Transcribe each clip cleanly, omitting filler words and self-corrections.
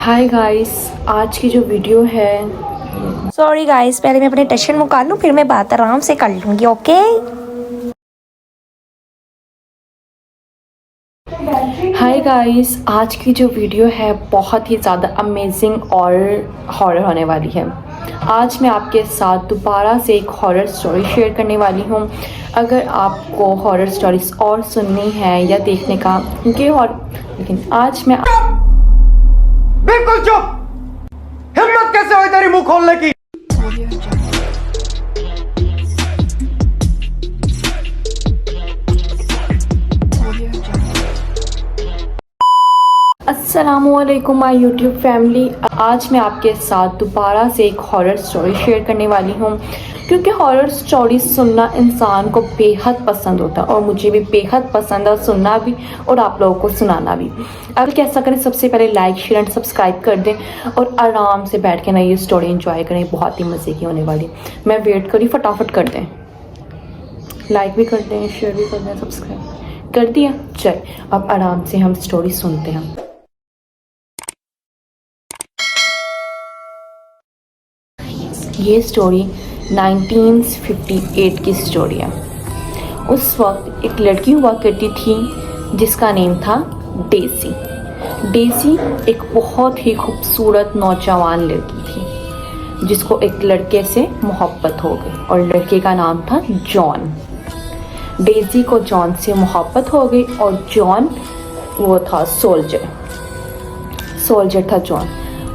Hi guys, आज की जो वीडियो है सॉरी गाइस, पहले मैं अपने टेंशन मुका लूँ, फिर मैं बात आराम से कर लूँगी। ओके हाय गाइस, आज की जो वीडियो है बहुत ही ज़्यादा अमेजिंग और हॉरर होने वाली है। आज मैं आपके साथ दोबारा से एक हॉरर स्टोरी शेयर करने वाली हूँ। अगर आपको हॉरर स्टोरीज और सुननी है या देखने का लेकिन आज मैं बिल्कुल चुप। हिम्मत कैसे हुई तेरी मुंह खोलने की? अस्सलामुअलैकुम माय यूट्यूब फैमिली। आज मैं आपके साथ दोबारा से एक हॉरर स्टोरी शेयर करने वाली हूँ, क्योंकि हॉरर स्टोरी सुनना इंसान को बेहद पसंद होता है और मुझे भी बेहद पसंद है सुनना भी और आप लोगों को सुनाना भी। अगर कैसा करें, सबसे पहले लाइक शेयर एंड सब्सक्राइब कर दें और आराम से बैठ के ना ये स्टोरी एंजॉय करें। बहुत ही मज़े की होने वाली। मैं वेट करी, फटाफट कर दें, लाइक भी कर दें, शेयर भी कर दें, सब्सक्राइब कर दिया। चल अब आराम से हम स्टोरी सुनते हैं। ये स्टोरी 1958 की स्टोरी है। उस वक्त एक लड़की हुआ करती थी जिसका नेम था डेज़ी। डेज़ी एक बहुत ही खूबसूरत नौजवान लड़की थी जिसको एक लड़के से मोहब्बत हो गई और लड़के का नाम था जॉन। डेज़ी को जॉन से मोहब्बत हो गई और जॉन वो था सोल्जर था जॉन।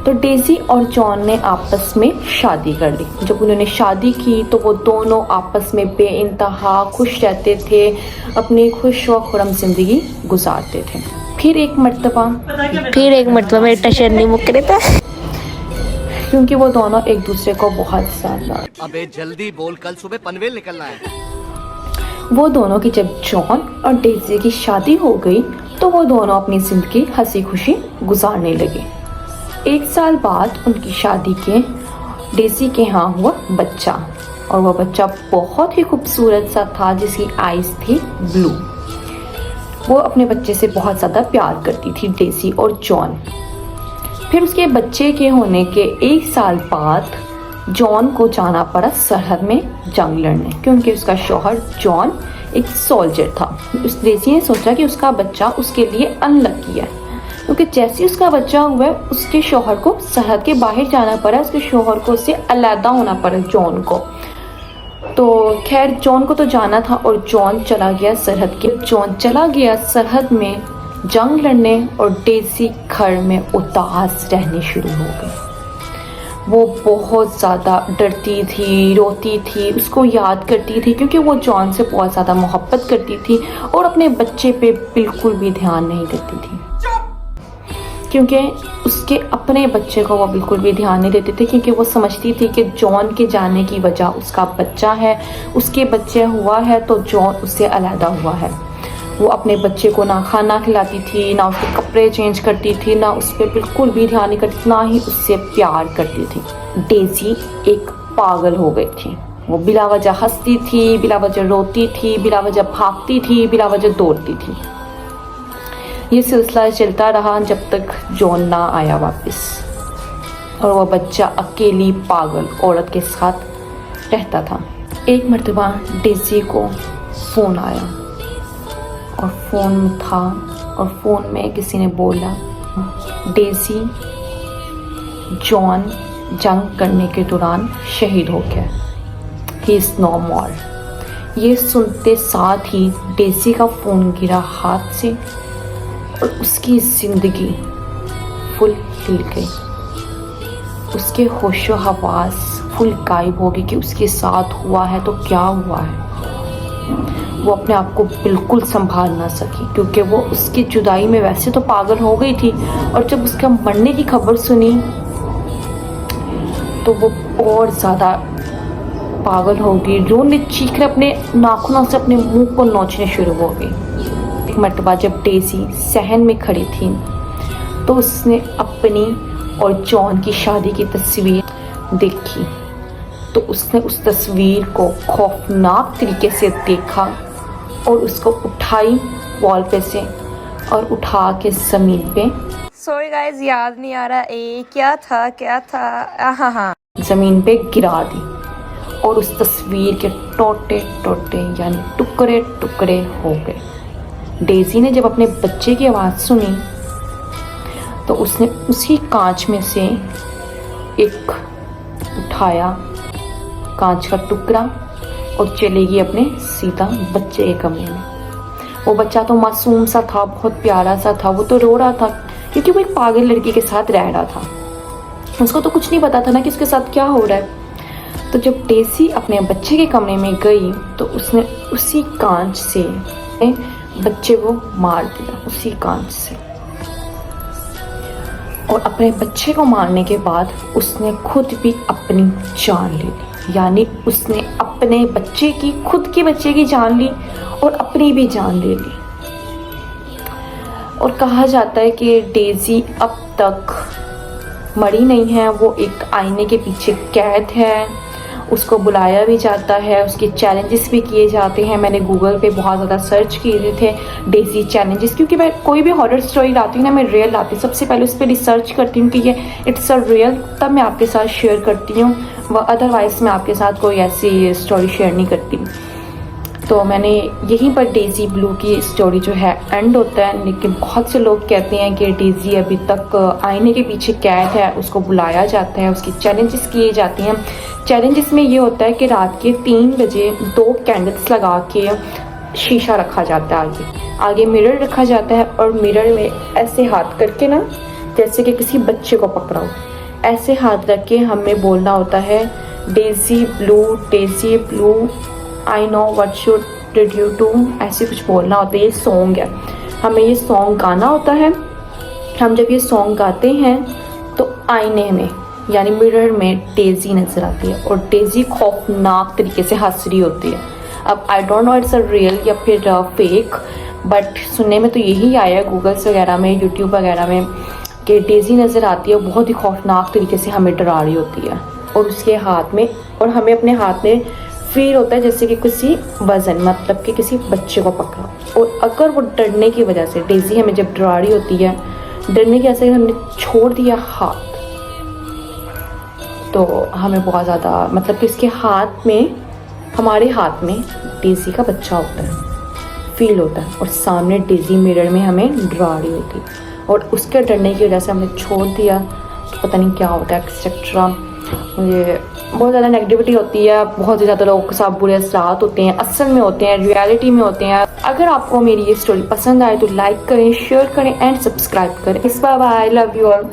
तो डेज़ी और जॉन ने आपस में शादी कर ली। जब उन्होंने शादी की तो वो दोनों आपस में बेइंतहा खुश रहते थे, अपनी खुश व खुर्रम ज़िंदगी गुजारते थे। फिर एक मर्तबा मेरे टेंशन नहीं मुक रहे थे, क्योंकि वो दोनों एक दूसरे को बहुत ज़्यादा अबे जल्दी बोल, कल सुबह पनवेल निकलना है। वो दोनों की जब जॉन और डेज़ी की शादी हो गई तो वो दोनों अपनी ज़िंदगी हंसी खुशी गुजारने लगे। एक साल बाद उनकी शादी के डेज़ी के यहाँ हुआ बच्चा और वह बच्चा बहुत ही खूबसूरत सा था जिसकी आइज़ थी ब्लू। वो अपने बच्चे से बहुत ज़्यादा प्यार करती थी डेज़ी और जॉन। फिर उसके बच्चे के होने के एक साल बाद जॉन को जाना पड़ा सरहद में जंग लड़ने, क्योंकि उसका शौहर जॉन एक सोल्जर था। उस डेज़ी ने सोचा कि उसका बच्चा उसके लिए अनलकी है, क्योंकि जैसे ही उसका बच्चा हुआ उसके शौहर को सरहद के बाहर जाना पड़ा, उसके शौहर को उससे अलहदा होना पड़ा जॉन को। तो खैर जॉन को तो जाना था और जॉन चला गया सरहद में जंग लड़ने और डेज़ी घर में उदास रहने शुरू हो गई। वो बहुत ज़्यादा डरती थी, रोती थी, उसको याद करती थी, क्योंकि वो जॉन से बहुत ज़्यादा मोहब्बत करती थी और अपने बच्चे पे बिल्कुल भी ध्यान नहीं देती थी, क्योंकि उसके अपने बच्चे को वो बिल्कुल भी ध्यान नहीं देते थे, क्योंकि वो समझती थी कि जॉन के जाने की वजह उसका बच्चा है, उसके बच्चे हुआ है तो जॉन उससे अलहदा हुआ है। वो अपने बच्चे को ना खाना खिलाती थी, ना उसके कपड़े चेंज करती थी, ना उस पर बिल्कुल भी ध्यान नहीं करती, ना ही उससे प्यार करती थी। डेज़ी एक पागल हो गई थी। वो बिला वजह हंसती थी, बिला वजह रोती थी, बिला वजह भागती थी, बिला वजह दौड़ती थी। ये सिलसिला चलता रहा जब तक जॉन ना आया वापस और वह बच्चा अकेली पागल औरत के साथ रहता था। एक मर्तबा डेज़ी को फ़ोन आया और फ़ोन में किसी ने बोला, डेज़ी जॉन जंग करने के दौरान शहीद हो गया, ही इज़ नो मोर। ये सुनते साथ ही डेज़ी का फ़ोन गिरा हाथ से और उसकी ज़िंदगी फुल हिल गई। उसके होशो हवास फुल गायब हो गई कि उसके साथ हुआ है तो क्या हुआ है। वो अपने आप को बिल्कुल संभाल ना सकी, क्योंकि वो उसकी जुदाई में वैसे तो पागल हो गई थी और जब उसका मरने की खबर सुनी तो वो और ज़्यादा पागल हो गई। रोने चीख कर अपने नाखूनों से अपने मुंह को नोचने शुरू हो गई। एक मर्तबा जब डेज़ी सहन में खड़ी थी तो उसने अपनी और जॉन की शादी की तस्वीर देखी, तो उसने उस तस्वीर को खौफनाक तरीके से देखा और उसको उठाई वॉल पे से और उठा के ज़मीन पे सॉरी गाइस, याद नहीं आ रहा ए क्या था हाँ ज़मीन पे गिरा दी और उस तस्वीर के टोटे टोटे यानी टुकड़े टुकड़े हो गए। डेज़ी ने जब अपने बच्चे की आवाज़ सुनी तो उसने उसी कांच में से एक उठाया कांच का टुकड़ा और चली गई अपने सीधा बच्चे के कमरे में। वो बच्चा तो मासूम सा था, बहुत प्यारा सा था। वो तो रो रहा था क्योंकि वो एक पागल लड़की के साथ रह रहा था। उसको तो कुछ नहीं पता था ना कि उसके साथ क्या हो रहा है। तो जब डेज़ी अपने बच्चे के कमरे में गई तो उसने उसी कांच से बच्चे को मार दिया, उसी कांच से। और अपने बच्चे को मारने के बाद उसने खुद भी अपनी जान ले ली, यानी उसने अपने बच्चे की, खुद के बच्चे की जान ली और अपनी भी जान ले ली। और कहा जाता है कि डेज़ी अब तक मरी नहीं है, वो एक आईने के पीछे कैद है। उसको बुलाया भी जाता है, उसके चैलेंजेस भी किए जाते हैं। मैंने गूगल पे बहुत ज़्यादा सर्च किए थे डेज़ी चैलेंजेस, क्योंकि मैं कोई भी हॉरर स्टोरी लाती हूँ ना, मैं रियल लाती हूँ। सबसे पहले उस पर रिसर्च करती हूँ कि ये इट्स अ रियल, तब मैं आपके साथ शेयर करती हूँ। व अदरवाइज़ मैं आपके साथ कोई ऐसी स्टोरी शेयर नहीं करती। तो मैंने यहीं पर डेज़ी ब्लू की स्टोरी जो है एंड होता है। लेकिन बहुत से लोग कहते हैं कि डेज़ी अभी तक आईने के पीछे कैद है, उसको बुलाया जाता है, उसकी चैलेंजेस किए जाते हैं। चैलेंजेस में ये होता है कि रात के 3 बजे 2 कैंडल्स लगा के शीशा रखा जाता है, आगे मिरर रखा जाता है और मिरर में ऐसे हाथ करके ना, जैसे कि किसी बच्चे को पकड़ा हो, ऐसे हाथ रख के हमें बोलना होता है daisy blue I know what should did you do, ऐसे कुछ बोलना होता है। ये सॉन्ग है, हमें ये सॉन्ग गाना होता है। हम जब ये सॉन्ग गाते हैं तो आईने में यानी मिरर में डेज़ी नजर आती है और डेज़ी खौफनाक तरीके से हंस रही होती है। अब I don't know it's a real या फिर फेक, बट सुनने में तो यही आया है गूगल्स वगैरह में, यूट्यूब वगैरह में, कि डेज़ी नज़र आती है और बहुत ही खौफनाक तरीके से हमें डरा रही होती है। और उसके हाथ में, और हमें अपने हाथ में फील होता है जैसे कि किसी वज़न, मतलब कि किसी बच्चे को पकड़ा। और अगर वो डरने की वजह से, डेज़ी हमें जब डरा रही होती है, डरने की वजह से हमने छोड़ दिया हाथ, तो हमें बहुत ज़्यादा, मतलब कि इसके हाथ में, हमारे हाथ में डेज़ी का बच्चा होता है, फील होता है, और सामने डेज़ी मिरर में हमें डरा रही होती है। और उसके डरने की वजह से हमने छोड़ दिया तो पता नहीं क्या होता है एक्सेट्रा। मुझे बहुत ज़्यादा नेगेटिविटी होती है, बहुत ज़्यादा लोगों के साथ बुरे असरात होते हैं, असल में होते हैं, रियलिटी में होते हैं। अगर आपको मेरी ये स्टोरी पसंद आए तो लाइक करें, शेयर करें एंड सब्सक्राइब करें। Bye bye, love you all.